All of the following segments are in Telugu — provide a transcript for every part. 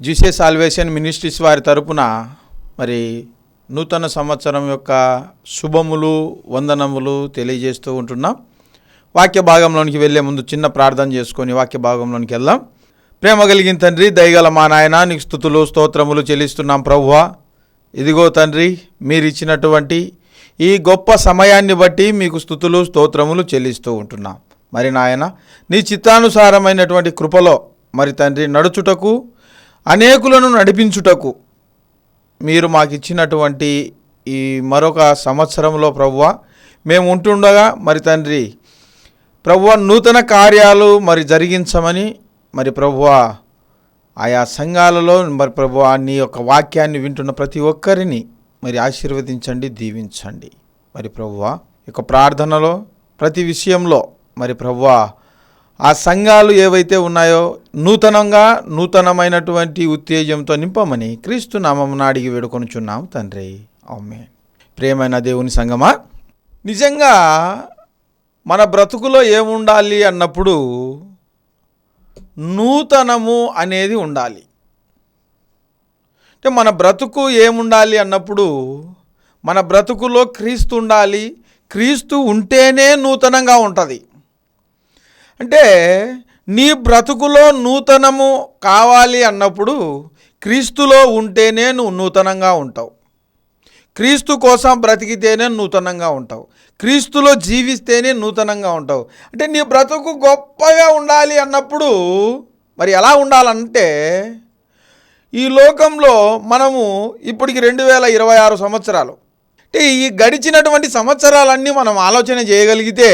జీసస్ సాల్వేషన్ మినిస్ట్రీస్ వారి తరపున మరి నూతన సంవత్సరం యొక్క శుభములు వందనములు తెలియజేస్తూ ఉంటున్నాం. వాక్య భాగంలోనికి వెళ్ళే ముందు చిన్న ప్రార్థన చేసుకొని వాక్య భాగంలోనికి వెళ్దాం. ప్రేమ కలిగిన తండ్రి, దయగల మా నాయన, నీకు స్తుతులు స్తోత్రములు చెల్లిస్తున్నాం ప్రభువా. ఇదిగో తండ్రి, మీరు ఇచ్చినటువంటి ఈ గొప్ప సమయాన్ని బట్టి మీకు స్తుతులు స్తోత్రములు చెల్లిస్తూ ఉంటున్నాం. మరి నాయన, నీ చిత్తానుసారమైనటువంటి కృపలో మరి తండ్రి నడుచుటకు, అనేకులను నడిపించుటకు మీరు మాకు ఇచ్చినటువంటి ఈ మరొక సంవత్సరంలో ప్రభువా మేము ఉంటుండగా మరి తండ్రి ప్రభువా నూతన కార్యాలు మరి జరిగించమని మరి ప్రభువా ఆయా సంఘాలలో మరి ప్రభువా నీ యొక్క వాక్యాన్ని వింటున్న ప్రతి ఒక్కరిని మరి ఆశీర్వదించండి, దీవించండి. మరి ప్రభువా యొక్క ప్రార్థనలో ప్రతి విషయంలో మరి ప్రభువా ఆ సంఘాలు ఏవైతే ఉన్నాయో నూతనమైనటువంటి ఉత్తేజంతో నింపమని క్రీస్తు నామమున అడిగి వేడుకొనుచున్నాం తండ్రి, ఆమేన్. ప్రియమైన దేవుని సంగమా, నిజంగా మన బ్రతుకులో ఏముండాలి అన్నప్పుడు నూతనము అనేది ఉండాలి. అంటే మన బ్రతుకు ఏముండాలి అన్నప్పుడు మన బ్రతుకులో క్రీస్తు ఉండాలి. క్రీస్తు ఉంటేనే నూతనంగా ఉంటుంది. అంటే నీ బ్రతుకులో నూతనము కావాలి అన్నప్పుడు క్రీస్తులో ఉంటేనే నువ్వు నూతనంగా ఉంటావు. క్రీస్తు కోసం బ్రతికితేనే నూతనంగా ఉంటావు. క్రీస్తులో జీవిస్తేనే నూతనంగా ఉంటావు. అంటే నీ బ్రతుకు గొప్పగా ఉండాలి అన్నప్పుడు మరి ఎలా ఉండాలంటే, ఈ లోకంలో మనము ఇప్పటికి 2026 సంవత్సరాలు, అంటే ఈ గడిచినటువంటి సంవత్సరాలన్నీ మనం ఆలోచన చేయగలిగితే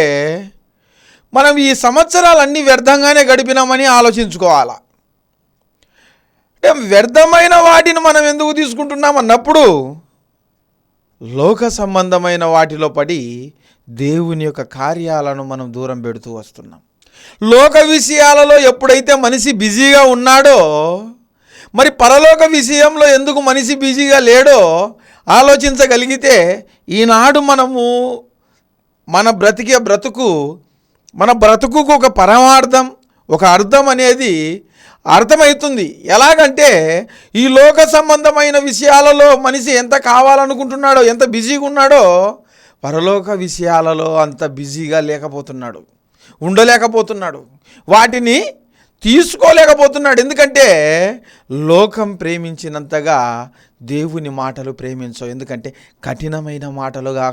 మనం ఈ సంవత్సరాలన్నీ వ్యర్థంగానే గడిపినామని ఆలోచించుకోవాలా. అంటే వ్యర్థమైన వాటిని మనం ఎందుకు తీసుకుంటున్నాం అన్నప్పుడు లోక సంబంధమైన వాటిలో పడి దేవుని యొక్క కార్యాలను మనం దూరం పెడుతూ వస్తున్నాం. లోక విషయాలలో ఎప్పుడైతే మనిషి బిజీగా ఉన్నాడో మరి పరలోక విషయంలో ఎందుకు మనిషి బిజీగా లేడో ఆలోచించగలిగితే ఈనాడు మనము మన బ్రతుకుకు ఒక పరమార్థం, ఒక అర్థం అనేది అర్థమవుతుంది. ఎలాగంటే ఈ లోక సంబంధమైన విషయాలలో మనిషి ఎంత కావాలనుకుంటున్నాడో, ఎంత బిజీగా ఉన్నాడో, పరలోక విషయాలలో అంత బిజీగా లేకపోతున్నాడు, ఉండలేకపోతున్నాడు, వాటిని తీసుకోలేకపోతున్నాడు. ఎందుకంటే లోకం ప్రేమించినంతగా దేవుని మాటలు ప్రేమించవు. ఎందుకంటే కఠినమైన మాటలుగా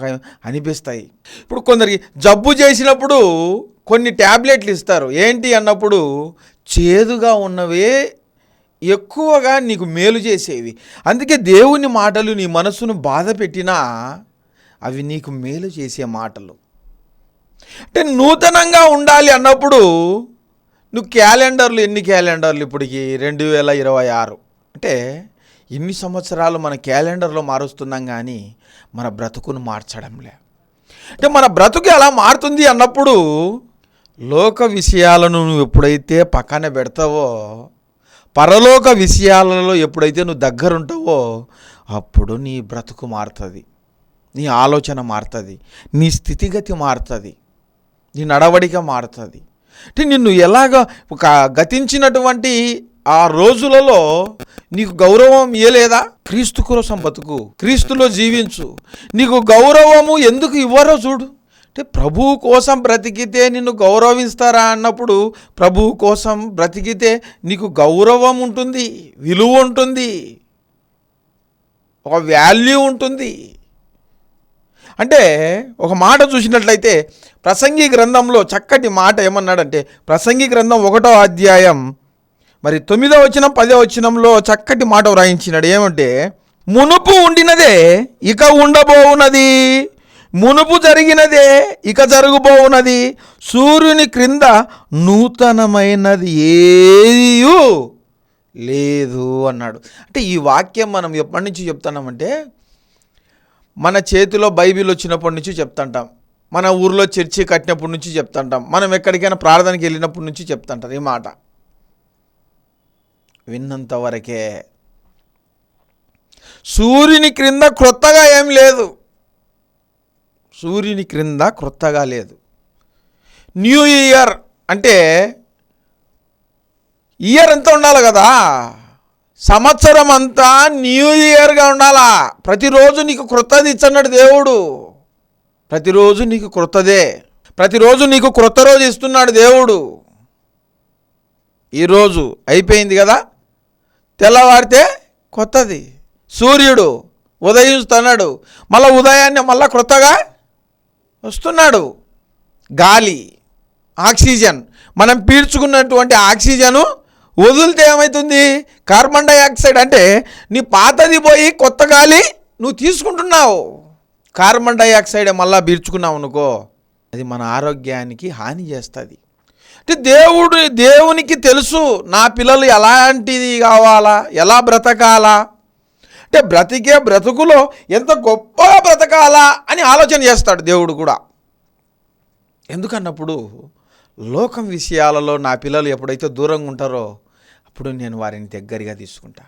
అనిపిస్తాయి. ఇప్పుడు కొందరికి జబ్బు చేసినప్పుడు కొన్ని ట్యాబ్లెట్లు ఇస్తారు. ఏంటి అన్నప్పుడు చేదుగా ఉన్నవే ఎక్కువగా నీకు మేలు చేసేవి. అందుకే దేవుని మాటలు నీ మనసును బాధ పెట్టినా అవి నీకు మేలు చేసే మాటలు. అంటే నూతనంగా ఉండాలి అన్నప్పుడు నువ్వు ఎన్ని క్యాలెండర్లు ఇప్పటికి 2026, అంటే ఇన్ని సంవత్సరాలు మన క్యాలెండర్లో మారుస్తున్నాం కానీ మన బ్రతుకును మార్చడంలే. అంటే మన బ్రతుకు ఎలా మారుతుంది అన్నప్పుడు లోక విషయాలను నువ్వు ఎప్పుడైతే పక్కన పెడతావో, పరలోక విషయాలలో ఎప్పుడైతే నువ్వు దగ్గరుంటావో అప్పుడు నీ బ్రతుకు మారుతుంది, నీ ఆలోచన మారుతుంది, నీ స్థితిగతి మారుతుంది, నీ నడవడిక మారుతుంది. అంటే నిన్ను ఎలాగ ఒక గతించినటువంటి ఆ రోజులలో నీకు గౌరవం ఇవ్వలేదా? క్రీస్తు కోసం బతుకు, క్రీస్తులో జీవించు. నీకు గౌరవము ఎందుకు ఇవ్వరో చూడు. అంటే ప్రభువు కోసం బ్రతికితే నిన్ను గౌరవిస్తారా అన్నప్పుడు ప్రభువు కోసం బ్రతికితే నీకు గౌరవం ఉంటుంది, విలువ ఉంటుంది, ఒక వాల్యూ ఉంటుంది. అంటే ఒక మాట చూసినట్లయితే ప్రసంగి గ్రంథంలో చక్కటి మాట ఏమన్నాడంటే, ప్రసంగి గ్రంథం 1వ అధ్యాయం మరి 9వ వచనం 10వ వచనంలో చక్కటి మాట వ్రాయించినాడు. ఏమంటే, మునుపు ఉండినదే ఇక ఉండబోవున్నది, మునుపు జరిగినదే ఇక జరగబోవున్నది, సూర్యుని క్రింద నూతనమైనది ఏయూ లేదు అన్నాడు. అంటే ఈ వాక్యం మనం ఎప్పటి నుంచి చెప్తున్నామంటే, మన చేతిలో బైబిల్ వచ్చినప్పటి నుంచి చెప్తుంటాం, మన ఊర్లో చర్చి కట్టినప్పటి నుంచి చెప్తుంటాం, మనం ఎక్కడికైనా ప్రార్థనకి వెళ్ళినప్పటి నుంచి చెప్తుంటారు. ఈ మాట విన్నంత వరకే. సూర్యుని క్రింద క్రొత్తగా ఏం లేదు, సూర్యుని క్రింద క్రొత్తగా లేదు. న్యూ ఇయర్ అంటే ఇయర్ ఎంత ఉండాలి కదా, సంవత్సరం అంతా న్యూ ఇయర్గా ఉండాలా. ప్రతిరోజు నీకు క్రొత్తది ఇచ్చన్నాడు దేవుడు. ప్రతిరోజు నీకు క్రొత్తదే. ప్రతిరోజు నీకు క్రొత్త రోజు ఇస్తున్నాడు దేవుడు. ఈరోజు అయిపోయింది కదా, తెల్లవారితే కొత్తది. సూర్యుడు ఉదయిస్తున్నాడు, మళ్ళీ ఉదయాన్నే మళ్ళీ క్రొత్తగా వస్తున్నాడు. గాలి, ఆక్సిజన్, మనం పీల్చుకున్నటువంటి ఆక్సిజను వదిలితే ఏమవుతుంది? Carbon dioxide. అంటే నీ పాతది పోయి కొత్త గాలి నువ్వు తీసుకుంటున్నావు. కార్బన్ డైఆక్సైడ్ మళ్ళీ పీల్చుకున్నావు అనుకో, అది మన ఆరోగ్యానికి హాని చేస్తుంది. అంటే దేవునికి తెలుసు నా పిల్లలు ఎలాంటిది కావాలా, ఎలా బ్రతకాలా, అంటే బ్రతుకులో ఎంత గొప్పగా బ్రతకాలా అని ఆలోచన చేస్తాడు దేవుడు కూడా. ఎందుకన్నప్పుడు లోకం విషయాలలో నా పిల్లలు ఎప్పుడైతే దూరంగా ఉంటారో అప్పుడు నేను వారిని దగ్గరగా తీసుకుంటా.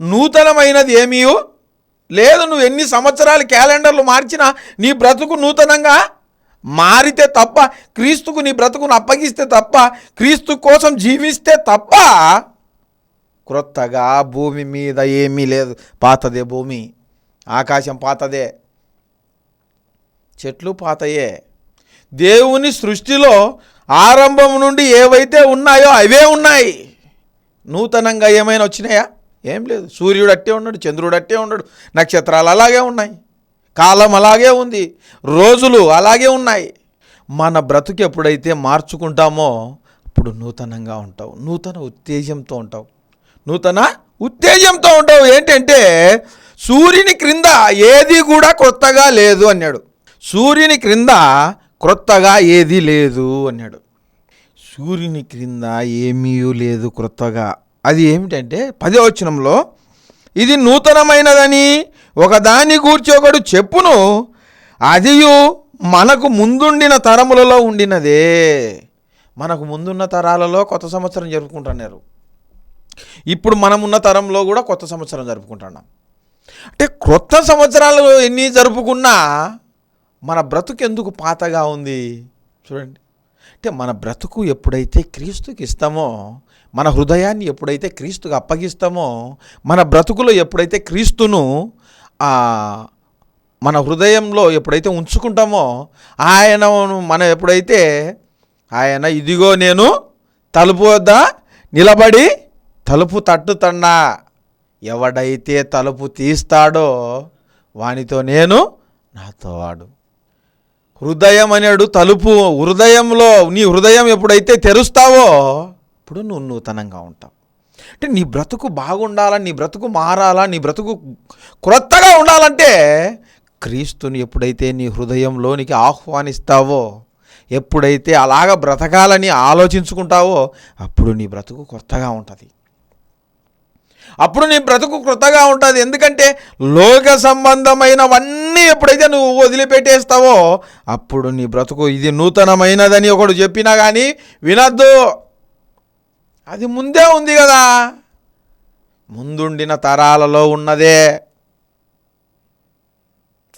నూతనమైనది ఏమీ లేదు. నువ్వు ఎన్ని సంవత్సరాలు క్యాలెండర్లు మార్చినా నీ బ్రతుకు నూతనంగా మారితే తప్ప, క్రీస్తుకు నీ బ్రతుకును అప్పగిస్తే తప్ప, క్రీస్తు కోసం జీవిస్తే తప్ప క్రొత్తగా భూమి మీద ఏమీ లేదు. పాతదే భూమి, ఆకాశం పాతదే, చెట్లు పాతయే. దేవుని సృష్టిలో ఆరంభం నుండి ఏవైతే ఉన్నాయో అవే ఉన్నాయి. నూతనంగా ఏమైనా వచ్చినాయా? ఏం లేదు. సూర్యుడు అట్టే ఉన్నాడు, చంద్రుడు అట్టే ఉన్నాడు, నక్షత్రాలు అలాగే ఉన్నాయి, కాలం అలాగే ఉంది, రోజులు అలాగే ఉన్నాయి. మన బ్రతుకు ఎప్పుడైతే మార్చుకుంటామో అప్పుడు నూతనంగా ఉంటావు, నూతన ఉత్తేజంతో ఉంటావు, నూతన ఉత్తేజంతో ఉంటావు. ఏంటంటే సూర్యుని క్రింద ఏది కూడా కొత్తగా లేదు అన్నాడు. సూర్యుని క్రింద క్రొత్తగా ఏది లేదు అన్నాడు. సూర్యుని క్రింద ఏమీ లేదు క్రొత్తగా. అది ఏమిటంటే 10వ వచనంలో, ఇది నూతనమైనదని ఒకదాని గూర్చి ఒకడు చెప్పును, అదియు మనకు ముందుండిన తరములలో ఉండినదే. మనకు ముందున్న తరాలలో కొత్త సంవత్సరం జరుపుకుంటున్నారు. ఇప్పుడు మనం ఉన్న తరంలో కూడా కొత్త సంవత్సరం జరుపుకుంటున్నాం. అంటే క్రొత్త సంవత్సరాలు ఎన్ని జరుపుకున్నా మన బ్రతుకు ఎందుకు పాతగా ఉంది చూడండి. అంటే మన బ్రతుకు ఎప్పుడైతే క్రీస్తుకి ఇస్తామో, మన హృదయాన్ని ఎప్పుడైతే క్రీస్తుకు అప్పగిస్తామో, మన బ్రతుకులో ఎప్పుడైతే క్రీస్తును మన హృదయంలో ఎప్పుడైతే ఉంచుకుంటామో, మనం ఎప్పుడైతే ఆయన ఇదిగో నేను తలుపు వద్ద నిలబడి తలుపు తట్టుతన్నా, ఎవడైతే తలుపు తీస్తాడో వానితో నేను, నాతో వాడు. హృదయం అనేడు తలుపు. హృదయంలో నీ హృదయం ఎప్పుడైతే తెరుస్తావో అప్పుడు నువ్వు నూతనంగా ఉంటావు. అంటే నీ బ్రతుకు బాగుండాలని, నీ బ్రతుకు మారాలా, నీ బ్రతుకు క్రొత్తగా ఉండాలంటే క్రీస్తుని ఎప్పుడైతే నీ హృదయంలోనికి ఆహ్వానిస్తావో, ఎప్పుడైతే అలాగ బ్రతకాలని ఆలోచించుకుంటావో అప్పుడు నీ బ్రతుకు కొత్తగా ఉంటుంది. అప్పుడు నీ బ్రతుకు క్రొత్తగా ఉంటుంది. ఎందుకంటే లోక సంబంధమైనవన్నీ ఎప్పుడైతే నువ్వు వదిలిపెట్టేస్తావో అప్పుడు నీ బ్రతుకు ఇది నూతనమైనదని ఒకడు చెప్పినా కానీ వినద్దు. అది ముందే ఉంది కదా, ముందుండిన తరాలలో ఉన్నదే,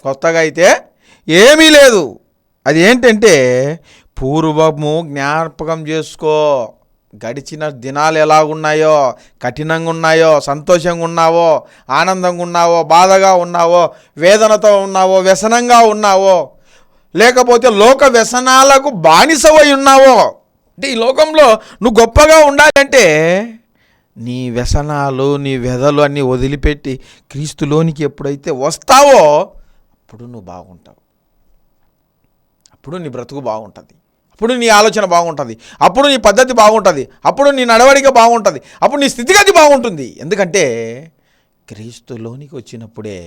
కొత్తగా అయితే ఏమీ లేదు. అది ఏంటంటే పూర్వము జ్ఞాపకం చేసుకో. గడిచిన దినాలు ఎలాగున్నాయో, కఠినంగా ఉన్నాయో, సంతోషంగా ఉన్నావో, ఆనందంగా ఉన్నావో, బాధగా ఉన్నావో, వేదనతో ఉన్నావో, వ్యసనంగా ఉన్నావో, లేకపోతే లోక వ్యసనాలకు బానిసవై ఉన్నావో. అంటే ఈ లోకంలో నువ్వు గొప్పగా ఉండాలంటే నీ వ్యసనాలు, నీ వ్యధలు అన్నీ వదిలిపెట్టి క్రీస్తులోనికి ఎప్పుడైతే వస్తావో అప్పుడు నువ్వు బాగుంటావు. అప్పుడు నీ బ్రతుకు బాగుంటుంది, అప్పుడు నీ ఆలోచన బాగుంటుంది, అప్పుడు నీ పద్ధతి బాగుంటుంది, అప్పుడు నీ నడవడిక బాగుంటుంది, అప్పుడు నీ స్థితిగతి బాగుంటుంది. ఎందుకంటే క్రీస్తులోనికి వచ్చినప్పుడే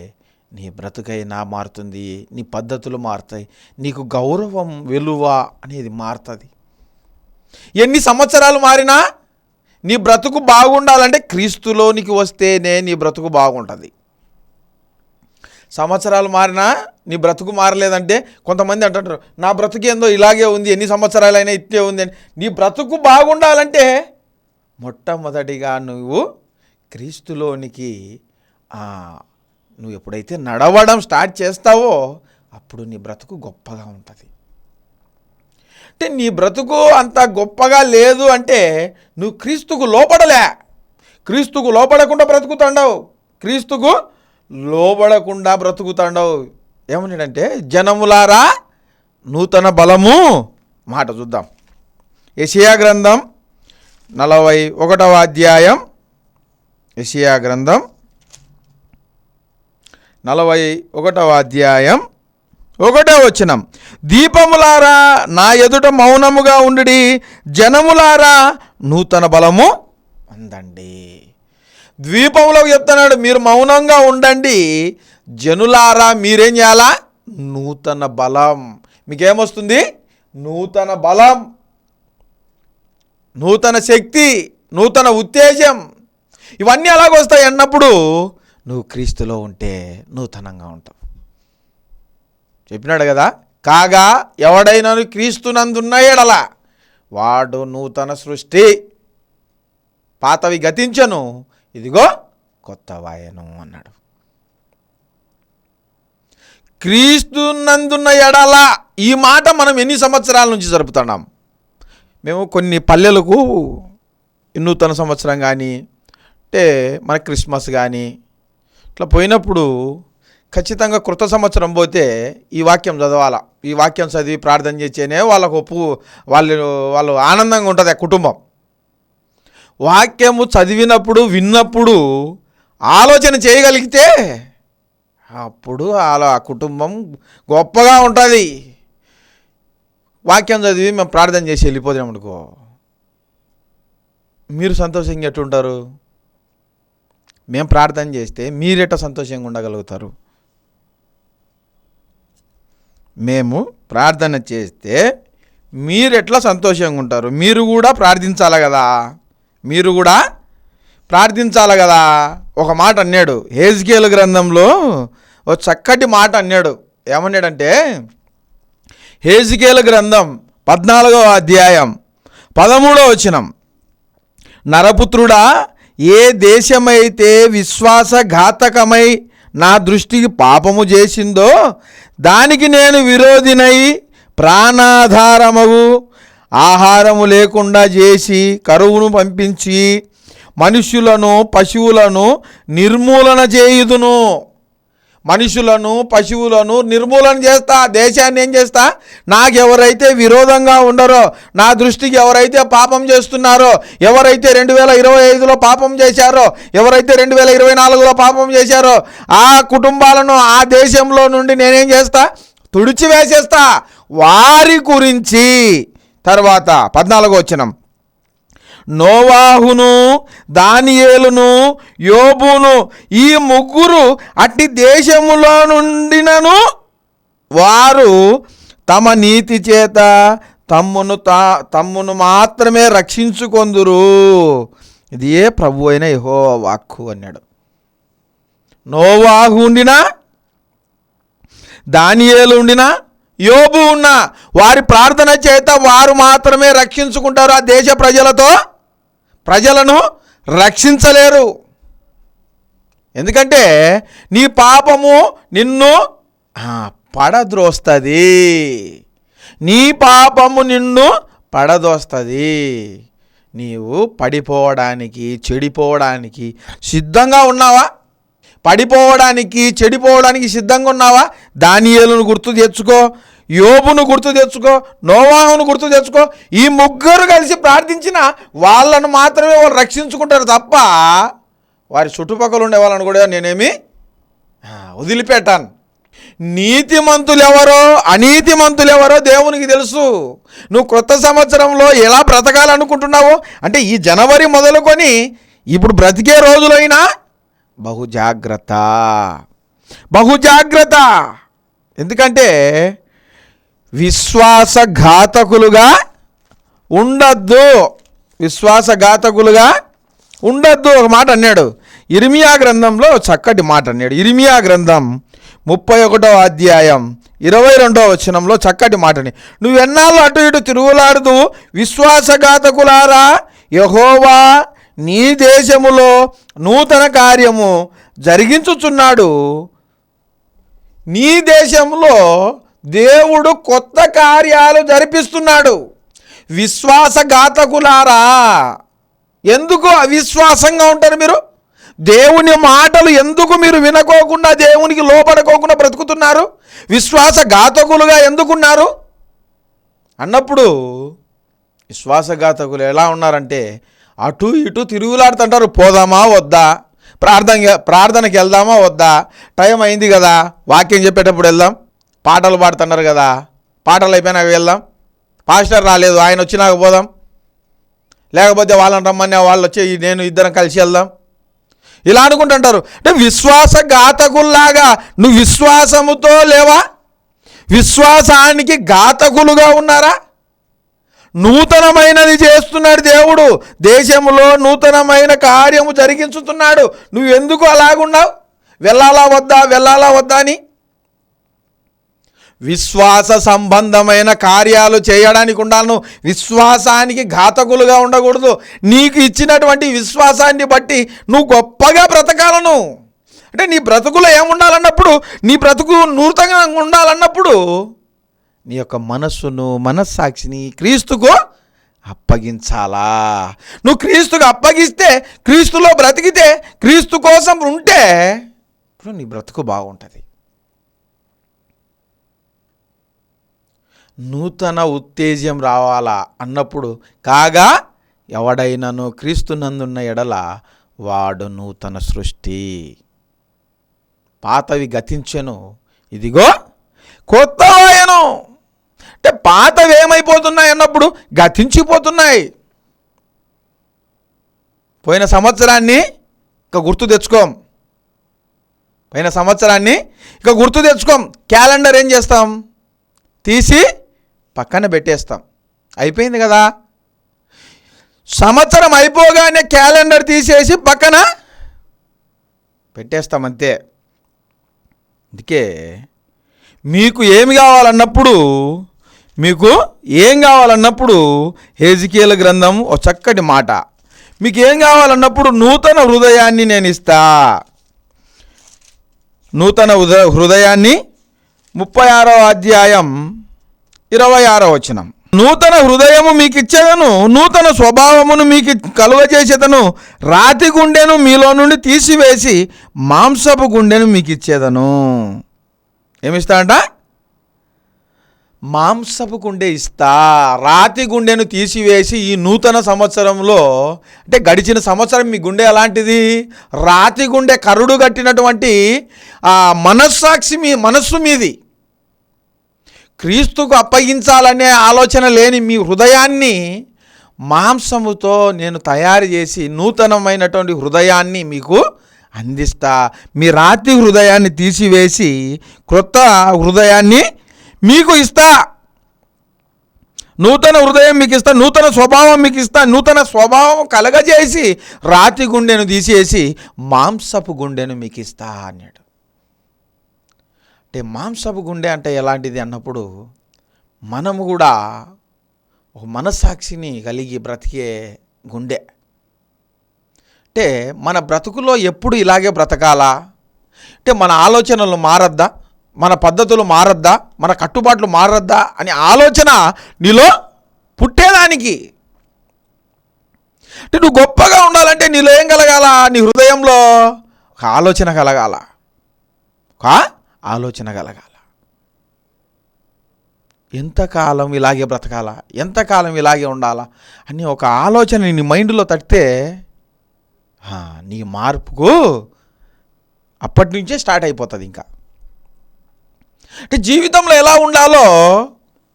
నీ బ్రతుకైనా మారుతుంది, నీ పద్ధతులు మారుతాయి, నీకు గౌరవం, విలువ అనేది మారుతుంది. ఎన్ని సంవత్సరాలు మారినా నీ బ్రతుకు బాగుండాలంటే క్రీస్తులోనికి వస్తేనే నీ బ్రతుకు బాగుంటుంది. సంవత్సరాలు మారినా నీ బ్రతుకు మారలేదంటే కొంతమంది అంటుంటారు నా బ్రతుకు ఏందో ఇలాగే ఉంది, ఎన్ని సంవత్సరాలైనా ఇట్టే ఉంది అని. నీ బ్రతుకు బాగుండాలంటే మొట్టమొదటిగా నువ్వు క్రీస్తులోనికి నువ్వు ఎప్పుడైతే నడవడం స్టార్ట్ చేస్తావో అప్పుడు నీ బ్రతుకు గొప్పగా ఉంటుంది. అంటే నీ బ్రతుకు అంత గొప్పగా లేదు అంటే నువ్వు క్రీస్తుకు లోపడలే. క్రీస్తుకు లోబడకుండా బ్రతుకుతాండవు, క్రీస్తుకు లోబడకుండా బ్రతుకుతాండవు. ఏమన్నాడంటే, జనములారా నూతన బలము. మాట చూద్దాం. యెషయా గ్రంథం 41వ అధ్యాయం, యెషయా గ్రంథం 41వ అధ్యాయం 1వ వచనం. దీపములారా నా ఎదుట మౌనముగా ఉండుడి, జనములారా నూతన బలము అందండి. ద్వీపంలో చెప్తున్నాడు, మీరు మౌనంగా ఉండండి, జనులారా మీరేం చేయాలా? నూతన బలం. మీకేమొస్తుంది? నూతన బలం, నూతన శక్తి, నూతన ఉత్తేజం. ఇవన్నీ ఎలాగొస్తాయి అన్నప్పుడు నువ్వు క్రీస్తులో ఉంటే నూతనంగా ఉంటావు. చెప్పినాడు కదా, కాగా ఎవడైనా క్రీస్తునందున్న ఎడల వాడు నూతన సృష్టి, పాతవి గతించను, ఇదిగో కొత్తవాయను అన్నాడు. క్రీస్తునందున్న ఎడల, ఈ మాట మనం ఎన్ని సంవత్సరాల నుంచి జరుపుతున్నాం? మేము కొన్ని పల్లెలకు నూతన సంవత్సరం కానీ, అంటే మన క్రిస్మస్ కానీ ఇట్లా పోయినప్పుడు ఖచ్చితంగా కృత సంవత్సరం పోతే ఈ వాక్యం చదవాలా. ఈ వాక్యం చదివి ప్రార్థన చేస్తేనే వాళ్ళకు వాళ్ళు ఆనందంగా ఉంటుంది ఆ కుటుంబం. వాక్యము చదివినప్పుడు, విన్నప్పుడు ఆలోచన చేయగలిగితే అప్పుడు ఆ కుటుంబం గొప్పగా ఉంటుంది. వాక్యం చదివి మేము ప్రార్థన చేసి వెళ్ళిపోదాం అనుకో, మీరు సంతోషంగా ఎట్టుంటారు? మేము ప్రార్థన చేస్తే మీరెట్ట సంతోషంగా ఉండగలుగుతారు? మేము ప్రార్థన చేస్తే మీరెట్లా సంతోషంగా ఉంటారు? మీరు కూడా ప్రార్థించాలి కదా, మీరు కూడా ప్రార్థించాలి కదా. ఒక మాట అన్నాడు హెజ్కేలు గ్రంథంలో, ఒక చక్కటి మాట అన్నాడు. ఏమన్నాడంటే, హెజ్కేలు గ్రంథం 14వ అధ్యాయం 13వ వచనం. నరపుత్రుడా, ఏ దేశమైతే విశ్వాసఘాతకమై నా దృష్టికి పాపము చేసిందో దానికి నేను విరోధినై ప్రాణాధారమగు ఆహారము లేకుండా చేసి కరువును పంపించి మనుష్యులను పశువులను నిర్మూలన చేయుదును. మనుషులను పశువులను నిర్మూలన చేస్తా, దేశాన్ని ఏం చేస్తా? నాకెవరైతే విరోధంగా ఉండరో, నా దృష్టికి ఎవరైతే పాపం చేస్తున్నారో, ఎవరైతే 2025లో పాపం చేశారో, ఎవరైతే 2024లో పాపం చేశారో, ఆ కుటుంబాలను ఆ దేశంలో నుండి నేనేం చేస్తా? తుడిచివేసేస్తా. వారి గురించి తర్వాత 14వ వచనం. నోవాహును, దానియేలును, యోబును, ఈ ముగ్గురు అట్టి దేశములో నుండినను వారు తమ నీతి చేత తమ్మును మాత్రమే రక్షించుకొందురు. ఇది ఏ ప్రభు అయిన యెహోవా వాక్కు అన్నాడు. నోవాహు ఉండినా, దానియేలు ఉండినా, యోబు ఉన్న వారి ప్రార్థన చేత వారు మాత్రమే రక్షించుకుంటారు. ఆ దేశ ప్రజలను రక్షించలేరు. ఎందుకంటే నీ పాపము నిన్ను పడద్రోస్తుంది, నీ పాపము నిన్ను పడదోస్తుంది. నీవు పడిపోవడానికి, చెడిపోవడానికి సిద్ధంగా ఉన్నావా? పడిపోవడానికి, చెడిపోవడానికి సిద్ధంగా ఉన్నావా? దానియేలును గుర్తు తెచ్చుకో, యోబును గుర్తు తెచ్చుకో, నోవాహును గుర్తు తెచ్చుకో. ఈ ముగ్గురు కలిసి ప్రార్థించిన వాళ్ళను మాత్రమే వాళ్ళు రక్షించుకుంటారు తప్ప వారి చుట్టుపక్కల ఉండే వాళ్ళని కూడా నేనేమి వదిలిపెట్టాను. నీతిమంతులెవరో అనీతిమంతులెవరో దేవునికి తెలుసు. నువ్వు కొత్త సంవత్సరంలో ఎలా బ్రతకాలనుకుంటున్నావో, అంటే ఈ జనవరి మొదలుకొని ఇప్పుడు బ్రతికే రోజులైనా బహుజాగ్రత్త. ఎందుకంటే విశ్వాసఘాతకులుగా ఉండద్దు. ఒక మాట అన్నాడు ఇర్మియా గ్రంథంలో, చక్కటి మాట అన్నాడు. ఇర్మియా గ్రంథం 31వ అధ్యాయం 22వ వచనంలో చక్కటి మాటని, నువ్వెన్నాళ్ళు అటు ఇటు తిరుగులాడుతూ విశ్వాసఘాతకులారా, యెహోవా నీ దేశములో నూతన కార్యము జరిగించుచున్నాడు. నీ దేశంలో దేవుడు కొత్త కార్యాలు జరిపిస్తున్నాడు. విశ్వాసఘాతకులారా, ఎందుకు అవిశ్వాసంగా ఉంటారు మీరు? దేవుని మాటలు ఎందుకు మీరు వినకోకుండా, దేవునికి లోపడుకోకుండా బ్రతుకుతున్నారు? విశ్వాసఘాతకులుగా ఎందుకున్నారు అన్నప్పుడు, విశ్వాసఘాతకులు ఎలా ఉన్నారంటే అటు ఇటు తిరుగులాడుతుంటారు. పోదామా వద్దా, ప్రార్థనకి వెళ్దామా వద్దా, టైం అయింది కదా, వాక్యం చెప్పేటప్పుడు వెళ్దాం, పాటలు పాడుతున్నారు కదా, పాటలు అయిపోయినాక వెళ్దాం, పాస్టర్ రాలేదు ఆయన వచ్చినాక పోదాం, లేకపోతే వాళ్ళని రమ్మని వాళ్ళు వచ్చి నేను ఇద్దరం కలిసి వెళ్దాం, ఇలా అనుకుంటుంటారు. అంటే విశ్వాసఘాతకుల్లాగా నువ్వు విశ్వాసముతో లేవా? విశ్వాసానికి ఘాతకులుగా ఉన్నారా? నూతనమైనది చేస్తున్నాడు దేవుడు, దేశంలో నూతనమైన కార్యము జరిగించుతున్నాడు. నువ్వు ఎందుకు అలాగున్నావు? వెళ్ళాలా వద్దా అని. విశ్వాస సంబంధమైన కార్యాలు చేయడానికి ఉండాలను, విశ్వాసానికి ఘాతకులుగా ఉండకూడదు. నీకు ఇచ్చినటువంటి విశ్వాసాన్ని బట్టి నువ్వు గొప్పగా బ్రతకాలను. అంటే నీ బ్రతుకులో ఏముండాలన్నప్పుడు, నీ బ్రతుకు నూతనంగా ఉండాలన్నప్పుడు నీ యొక్క మనస్సును, మనస్సాక్షిని క్రీస్తుకు అప్పగించాలా. నువ్వు క్రీస్తుకు అప్పగిస్తే, క్రీస్తులో బ్రతికితే, క్రీస్తు కోసం ఉంటే ఇప్పుడు నీ బ్రతుకు బాగుంటుంది. నూతన ఉత్తేజం రావాలా అన్నప్పుడు, కాగా ఎవడైనను క్రీస్తునందున్న ఎడల వాడు నూతన సృష్టి, పాతవి గతించెను, ఇదిగో కొత్తవాయను. అంటే పాతవి ఏమైపోతున్నాయి అన్నప్పుడు గతించిపోతున్నాయి. పోయిన సంవత్సరాన్ని ఇక గుర్తు తెచ్చుకోం, క్యాలెండర్ ఏం చేస్తాం, తీసి పక్కన పెట్టేస్తాం, అయిపోయింది కదా. సంవత్సరం అయిపోగానే క్యాలెండర్ తీసేసి పక్కన పెట్టేస్తాం, అంతే. అందుకే మీకు ఏం కావాలన్నప్పుడు హెజ్కేలు గ్రంథం ఒక చక్కటి మాట, మీకు ఏం కావాలన్నప్పుడు నూతన హృదయాన్ని నేను ఇస్తా. నూతన హృదయాన్ని 36వ అధ్యాయం 26వ వచనం. నూతన హృదయము మీకు ఇచ్చేదను, నూతన స్వభావమును మీకు కలుగజేసేదను, రాతి గుండెను మీలో నుండి తీసివేసి మాంసపు గుండెను మీకు ఇచ్చేదను. ఏమిస్తా అంట? మాంసపు గుండె ఇస్తా, రాతి గుండెను తీసివేసి. ఈ నూతన సంవత్సరంలో, అంటే గడిచిన సంవత్సరం మీ గుండె ఎలాంటిది? రాతి గుండె, కరుడు కట్టినటువంటి మనస్సు మీది. క్రీస్తుకు అప్పగించాలనే ఆలోచన లేని మీ హృదయాన్ని మాంసముతో నేను తయారు చేసి నూతనమైనటువంటి హృదయాన్ని మీకు అందిస్తా. మీ రాతి హృదయాన్ని తీసివేసి క్రొత్త హృదయాన్ని మీకు ఇస్తా. నూతన హృదయం మీకు ఇస్తా, నూతన స్వభావం మీకు ఇస్తా. నూతన స్వభావం కలగజేసి రాతి గుండెను తీసేసి మాంసపు గుండెను మీకు ఇస్తా అన్నాడు. అంటే మాంసపు గుండె అంటే ఎలాంటిది అన్నప్పుడు, మనము కూడా ఒక మనస్సాక్షిని కలిగి బ్రతికే గుండె. అంటే మన బ్రతుకులో ఎప్పుడు ఇలాగే బ్రతకాలా? అంటే మన ఆలోచనలు మారద్దా, మన పద్ధతులు మారద్దా, మన కట్టుబాట్లు మారద్దా అని ఆలోచన నీలో పుట్టేదానికి. అంటే నువ్వు గొప్పగా ఉండాలంటే నీలో ఏం కలగాల? నీ హృదయంలో ఒక ఆలోచన కలగాల, ఎంతకాలం ఇలాగే బ్రతకాలా, ఎంతకాలం ఇలాగే ఉండాలా అని ఒక ఆలోచన నీ మైండ్లో తట్టితే నీ మార్పుకు అప్పటి నుంచే స్టార్ట్ అయిపోతుంది. ఇంకా అంటే జీవితంలో ఎలా ఉండాలో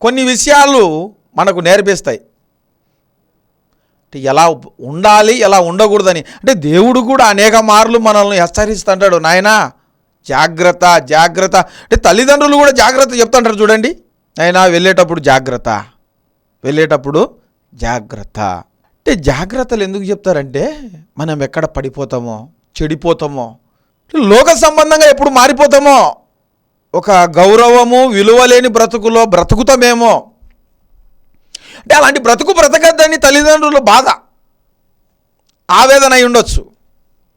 కొన్ని విషయాలు మనకు నేర్పిస్తాయి. అంటే ఎలా ఉండాలి, ఎలా ఉండకూడదని. అంటే దేవుడు కూడా అనేక మార్లు మనల్ని హెచ్చరిస్తుంటాడు, నాయనా జాగ్రత్త. అంటే తల్లిదండ్రులు కూడా జాగ్రత్త చెప్తుంటారు చూడండి, నాయనా వెళ్ళేటప్పుడు జాగ్రత్త. అంటే జాగ్రత్తలు ఎందుకు చెప్తారంటే మనం ఎక్కడ పడిపోతామో, చెడిపోతామో, లోక సంబంధంగా ఎప్పుడు మారిపోతామో, ఒక గౌరవము విలువలేని బ్రతుకులో బ్రతుకుతామేమో. అంటే అలాంటి బ్రతకద్దని తల్లిదండ్రులు బాధ, ఆవేదన అయి ఉండొచ్చు.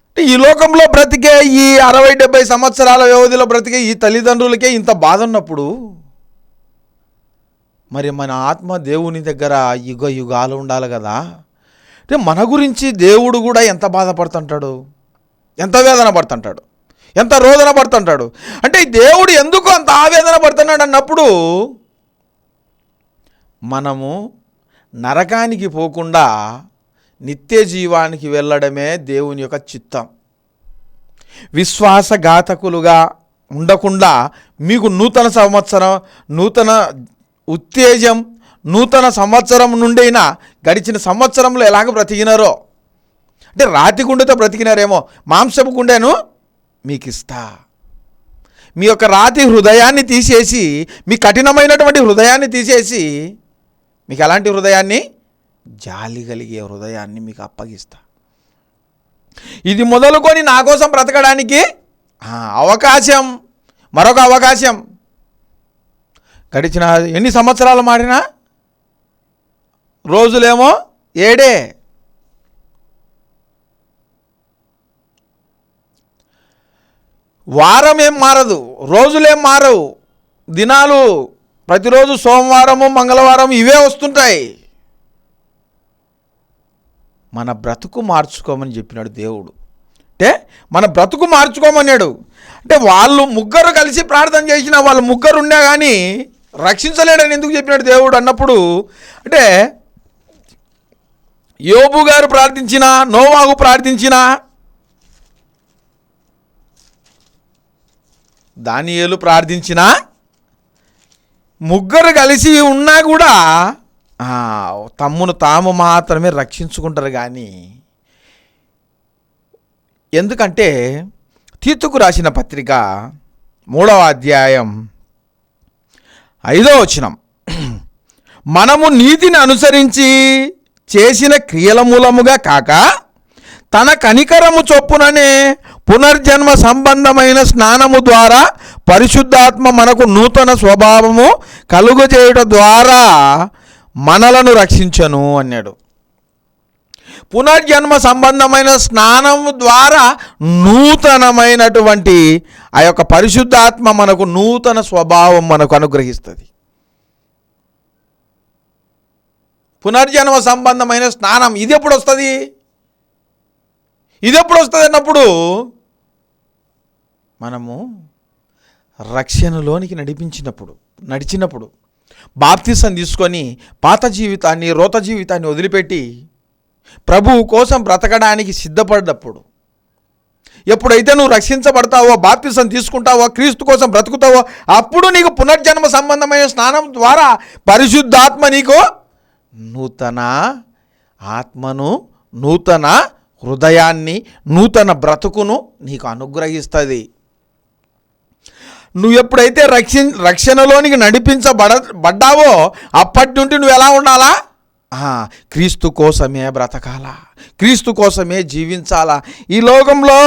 అంటే ఈ లోకంలో బ్రతికే ఈ 60-70 సంవత్సరాల వ్యవధిలో బ్రతికే ఈ తల్లిదండ్రులకే ఇంత బాధ ఉన్నప్పుడు, మరి మన ఆత్మ దేవుని దగ్గర యుగాలు ఉండాలి కదా. అంటే మన గురించి దేవుడు కూడా ఎంత బాధపడుతుంటాడు, ఎంత వేదన పడుతుంటాడు, ఎంత రోదన పడుతుంటాడు. అంటే దేవుడు ఎందుకు అంత ఆవేదన పడుతున్నాడు అన్నప్పుడు మనము నరకానికి పోకుండా నిత్య జీవానికి వెళ్ళడమే దేవుని యొక్క చిత్తం. విశ్వాసఘాతకులుగా ఉండకుండా మీకు నూతన సంవత్సరం, నూతన ఉత్తేజం, నూతన సంవత్సరం నుండైనా గడిచిన సంవత్సరంలో ఎలాగ బ్రతికినారో, అంటే రాతి గుండెతో బ్రతికినారేమో, మాంసపు గుండెను మీకు ఇస్తా. మీ యొక్క రాతి హృదయాన్ని తీసేసి, మీ కఠినమైనటువంటి హృదయాన్ని తీసేసి, మీకు ఎలాంటి హృదయాన్ని, జాలి కలిగే హృదయాన్ని మీకు అప్పగిస్తా. ఇది మొదలుకొని నా కోసం బ్రతకడానికి అవకాశం, మరొక అవకాశం. గడిచిన ఎన్ని సంవత్సరాలు మారినా రోజులేమో 7. వారం ఏం మారదు, రోజులేం మారవు, దినాలు ప్రతిరోజు సోమవారము మంగళవారం ఇవే వస్తుంటాయి. మన బ్రతుకు మార్చుకోమని చెప్పినాడు దేవుడు. అంటే మన బ్రతుకు మార్చుకోమన్నాడు. అంటే వాళ్ళు ముగ్గురు కలిసి ప్రార్థన చేసిన, వాళ్ళు ముగ్గురు ఉన్నా కానీ రక్షించలేడని ఎందుకు చెప్పినాడు దేవుడు అన్నప్పుడు, అంటే యోబు గారు ప్రార్థించినా, నోవాహు ప్రార్థించినా, దానియేలు ప్రార్థించినా, ముగ్గురు కలిసి ఉన్నా కూడా తమ్మును తాము మాత్రమే రక్షించుకుంటారు. కానీ ఎందుకంటే తీతుకు రాసిన పత్రిక 3వ అధ్యాయం 5వ వచనం, మనము నీతిని అనుసరించి చేసిన క్రియల మూలముగా కాక తన కనికరము చొప్పుననే పునర్జన్మ సంబంధమైన స్నానము ద్వారా పరిశుద్ధాత్మ మనకు నూతన స్వభావము కలుగజేయుట ద్వారా మనలను రక్షించను అన్నాడు. పునర్జన్మ సంబంధమైన స్నానము ద్వారా నూతనమైనటువంటి ఆ యొక్క పరిశుద్ధాత్మ మనకు నూతన స్వభావం మనకు అనుగ్రహిస్తుంది. పునర్జన్మ సంబంధమైన స్నానం ఇది ఎప్పుడు వస్తుంది? ఇది ఎప్పుడు వస్తుంది అన్నప్పుడు మనము రక్షణలోనికి నడిచినప్పుడు బాప్తిసం తీసుకొని పాత జీవితాన్ని, రోత జీవితాన్ని వదిలిపెట్టి ప్రభువు కోసం బ్రతకడానికి సిద్ధపడ్డప్పుడు, ఎప్పుడైతే నువ్వు రక్షించబడతావో, బాప్తిసం తీసుకుంటావో, క్రీస్తు కోసం బ్రతుకుతావో, అప్పుడు నీకు పునర్జన్మ సంబంధమైన స్నానం ద్వారా పరిశుద్ధాత్మ నీకు నూతన ఆత్మను, నూతన హృదయాన్ని, నూతన బ్రతుకును నీకు అనుగ్రహిస్తుంది. నువ్వు ఎప్పుడైతే రక్షణలోనికి నడిపించబడ్డావో అప్పటి నుండి నువ్వు ఎలా ఉండాలా? క్రీస్తు కోసమే బ్రతకాలా, క్రీస్తు కోసమే జీవించాలా. ఈ లోకంలో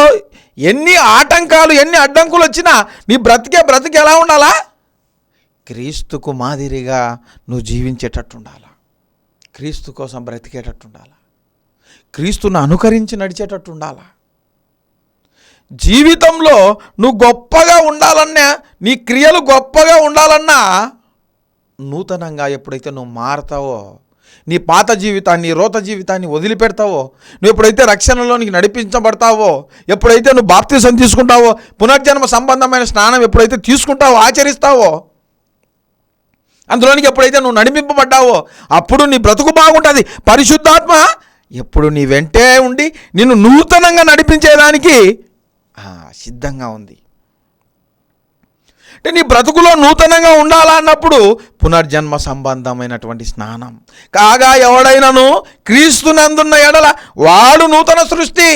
ఎన్ని ఆటంకాలు, ఎన్ని అడ్డంకులు వచ్చినా నీ బ్రతికి ఎలా ఉండాలా? క్రీస్తుకు మాదిరిగా నువ్వు జీవించేటట్టు ఉండాలా, క్రీస్తు కోసం బ్రతికేటట్టు ఉండాలా, క్రీస్తును అనుకరించి నడిచేటట్టు ఉండాలా. జీవితంలో నువ్వు గొప్పగా ఉండాలన్నా, నీ క్రియలు గొప్పగా ఉండాలన్నా, నూతనంగా ఎప్పుడైతే నువ్వు మారతావో, నీ పాత జీవితాన్ని, రోత జీవితాన్ని వదిలిపెడతావో, నువ్వు ఎప్పుడైతే రక్షణలోనికి నడిపించబడతావో, ఎప్పుడైతే నువ్వు బాప్తిసం తీసుకుంటావో, పునర్జన్మ సంబంధమైన స్నానం ఎప్పుడైతే తీసుకుంటావో, ఆచరిస్తావో, అందులోనికి ఎప్పుడైతే నువ్వు నడిపింపబడ్డావో అప్పుడు నీ బ్రతుకు బాగుంటుంది. పరిశుద్ధాత్మ ఎప్పుడు నీ వెంటే ఉండి నిన్ను నూతనంగా నడిపించేదానికి సిద్ధంగా ఉంది. అంటే నీ బ్రతుకులో నూతనంగా ఉండాలన్నప్పుడు పునర్జన్మ సంబంధమైనటువంటి స్నానం. కాగా ఎవడైనాను క్రీస్తునందున్న ఎడల వాడు నూతన సృష్టి.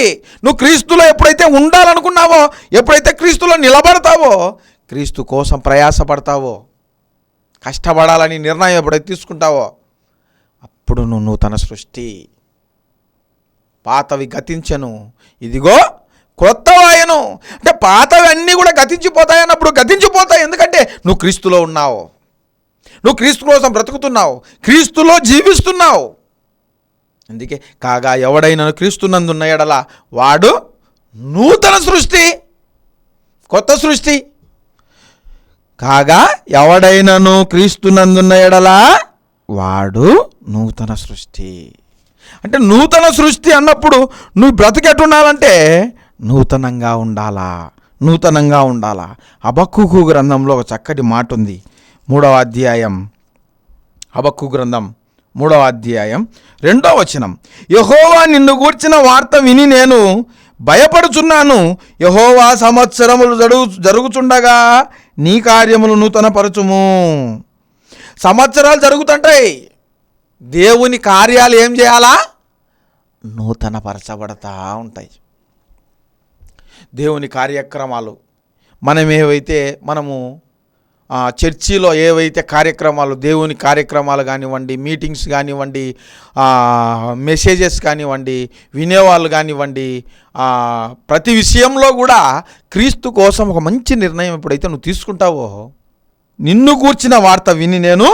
నువ్వు క్రీస్తులో ఎప్పుడైతే ఉండాలనుకున్నావో, ఎప్పుడైతే క్రీస్తులో నిలబడతావో, క్రీస్తు కోసం ప్రయాసపడతావో, కష్టపడాలని నిర్ణయం ఎప్పుడైతే తీసుకుంటావో అప్పుడు నువ్వు నూతన సృష్టి. పాతవి గతించెను, ఇదిగో క్రొత్తవాయను. అంటే పాతవి అన్నీ కూడా గతించిపోతాయి అన్నప్పుడు గతించిపోతాయి. ఎందుకంటే నువ్వు క్రీస్తులో ఉన్నావు, నువ్వు క్రీస్తు కోసం బ్రతుకుతున్నావు, క్రీస్తులో జీవిస్తున్నావు. అందుకే కాగా ఎవడైనా క్రీస్తునందున్న ఎడల వాడు నూతన సృష్టి, కొత్త సృష్టి. కాగా ఎవడైనాను క్రీస్తునందున్న ఎడల వాడు నూతన సృష్టి. అంటే నూతన సృష్టి అన్నప్పుడు నువ్వు బ్రతికెట్టుండాలంటే నూతనంగా ఉండాలా, నూతనంగా ఉండాలా. హబక్కూకు గ్రంథంలో ఒక చక్కటి మాట ఉంది. 3వ అధ్యాయం, హబక్కూ గ్రంథం 3వ అధ్యాయం 2వ వచనం. యెహోవా నిన్ను గూర్చిన వార్త విని నేను భయపడుచున్నాను. యెహోవా సంవత్సరములు జరుగుచుండగా నీ కార్యములు నూతనపరచుము. సంవత్సరాలు జరుగుతుంటాయి, దేవుని కార్యాలు ఏం చేయాలా? నూతనపరచబడతా ఉంటాయి. దేవుని కార్యక్రమాలు మనము చర్చిలో ఏవైతే కార్యక్రమాలు, దేవుని కార్యక్రమాలు కానివ్వండి, మీటింగ్స్ కానివ్వండి, మెసేజెస్ కానివ్వండి, వినేవాళ్ళు కానివ్వండి, ప్రతి విషయంలో కూడా క్రీస్తు కోసం ఒక మంచి నిర్ణయం ఎప్పుడైతే నువ్వు తీసుకుంటావో, నిన్ను గూర్చిన వార్త విని నేను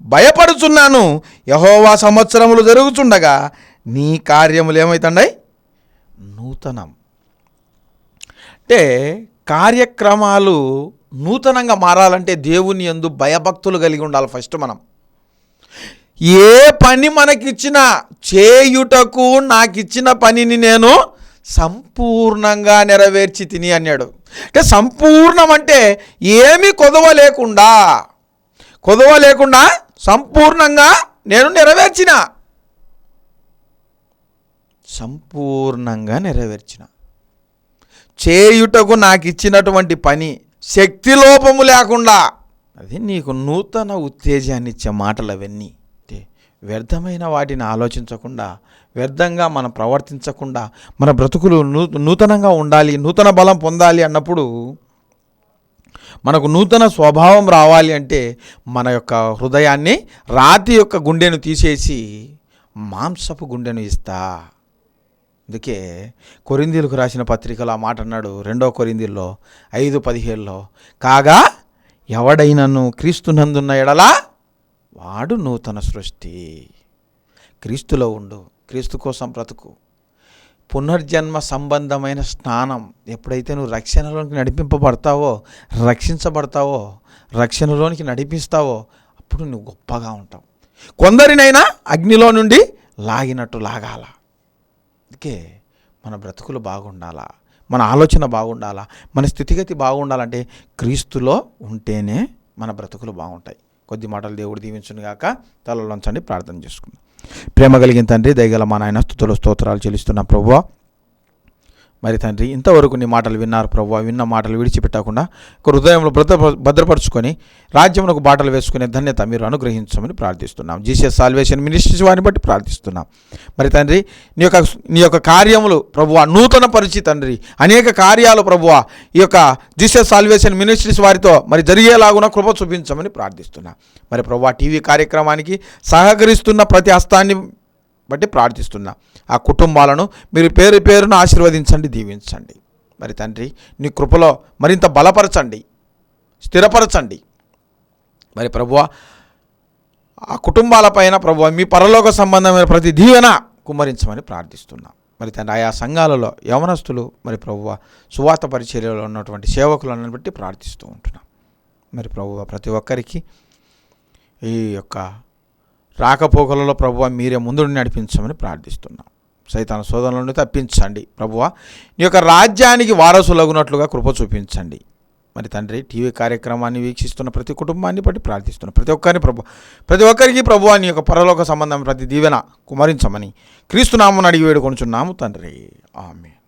భయపడుచున్నాను. యెహోవా సంవత్సరములు జరుగుచుండగా నీ కార్యములు ఏమవుతున్నాయి? నూతనం. అంటే కార్యక్రమాలు నూతనంగా మారాలంటే దేవుని యందు భయభక్తులు కలిగి ఉండాలి. ఫస్ట్ మనం ఏ పని మనకిచ్చినా చేయుటకు నాకిచ్చిన పనిని నేను సంపూర్ణంగా నెరవేర్చి తిని అన్నాడు. అంటే సంపూర్ణం అంటే ఏమీ కొదవ లేకుండా సంపూర్ణంగా నేను సంపూర్ణంగా నెరవేర్చిన. చేయుటకు నాకు ఇచ్చినటువంటి పని శక్తి లోపము లేకుండా, అది నీకు నూతన ఉత్తేజాన్ని ఇచ్చే మాటలు అవన్నీ. వ్యర్థమైన వాటిని ఆలోచించకుండా, వ్యర్థంగా మనం ప్రవర్తించకుండా, మన బ్రతుకులు నూతనంగా ఉండాలి, నూతన బలం పొందాలి అన్నప్పుడు, మనకు నూతన స్వభావం రావాలి అంటే మన యొక్క హృదయాన్ని, రాతి యొక్క గుండెను తీసేసి మాంసపు గుండెను ఇస్తా. అందుకే కొరింథీయులకు రాసిన పత్రికలో ఆ మాట అన్నాడు. 2వ కొరింథీయుల్లో 5:17 కాగా ఎవడైనను క్రీస్తునందున్న ఎడల వాడు నూతన సృష్టి. క్రీస్తులో ఉండు, క్రీస్తు కోసం బ్రతుకు. పునర్జన్మ సంబంధమైన స్నానం ఎప్పుడైతే నువ్వు రక్షణలోనికి రక్షించబడతావో, రక్షణలోనికి నడిపిస్తావో, అప్పుడు నువ్వు గొప్పగా ఉంటావు. కొందరినైనా అగ్నిలో నుండి లాగినట్టు లాగాల. అందుకే మన బ్రతుకులు బాగుండాలా, మన ఆలోచన బాగుండాలా, మన స్థితిగతి బాగుండాలంటే క్రీస్తులో ఉంటేనే మన బ్రతుకులు బాగుంటాయి. కొద్ది మాటలు దేవుడు దీవించును గాక. తలలోంచండి, ప్రార్థన చేసుకుందాం. ప్రేమ కలిగిన తండ్రి, దయగల మా నాయన, స్తుతులు స్తోత్రాలు చెల్లిస్తున్న ప్రభువా, మరి తండ్రి ఇంతవరకు నీ మాటలు విన్నారు ప్రభువా. విన్న మాటలు విడిచిపెట్టకుండా హృదయంలో భద్రపరుచుకొని రాజ్యమునకు బాటలు వేసుకునే ధన్యత మీరు అనుగ్రహించమని ప్రార్థిస్తున్నాం. జీసస్ సాల్వేషన్ మినిస్ట్రీస్ వారిని బట్టి ప్రార్థిస్తున్నాం. మరి తండ్రి నీ యొక్క కార్యములు ప్రభువా నూతన పరిచి తండ్రి అనేక కార్యాలు ప్రభువా ఈ యొక్క జీసస్ సాల్వేషన్ మినిస్ట్రీస్ వారితో మరి జరిగేలాగున కృప చూపించమని ప్రార్థిస్తున్నాం. మరి ప్రభువా టీవీ కార్యక్రమానికి సహకరిస్తున్న ప్రతి హస్తాన్ని బట్టి ప్రార్థిస్తున్నా. ఆ కుటుంబాలను మీరు పేరును ఆశీర్వదించండి, దీవించండి. మరి తండ్రి నీ కృపలో మరింత బలపరచండి, స్థిరపరచండి. మరి ప్రభువా ఆ కుటుంబాలపైన ప్రభువా మీ పరలోక సంబంధమైన ప్రతి దీవెన కుమ్మరించమని ప్రార్థిస్తున్నాం. మరి తండ్రి ఆయా సంఘాలలో యవనస్తులు మరి ప్రభువా సువార్త పరిచర్యలో ఉన్నటువంటి సేవకులను బట్టి ప్రార్థిస్తూ ఉంటున్నాం. మరి ప్రభువా ప్రతి ఒక్కరికి ఈ యొక్క రాకపోకలలో ప్రభువా మీరే ముందు నడిపించమని ప్రార్థిస్తున్నాం. సైతాను శోధనల నుండి తప్పించండి ప్రభువా. నీ యొక్క రాజ్యానికి వారసులగునట్లుగా కృప చూపించండి. మరి తండ్రి టీవీ కార్యక్రమాన్ని వీక్షిస్తున్న ప్రతి కుటుంబాన్ని బట్టి ప్రార్థిస్తున్నాం. ప్రతి ఒక్కరికి ప్రభువా నీ యొక్క పరలోక సంబంధం ప్రతి దీవెన కుమరించమని క్రీస్తు నామమున అడిగి వేడుకొనుచున్నాము తండ్రి. ఆమేన్.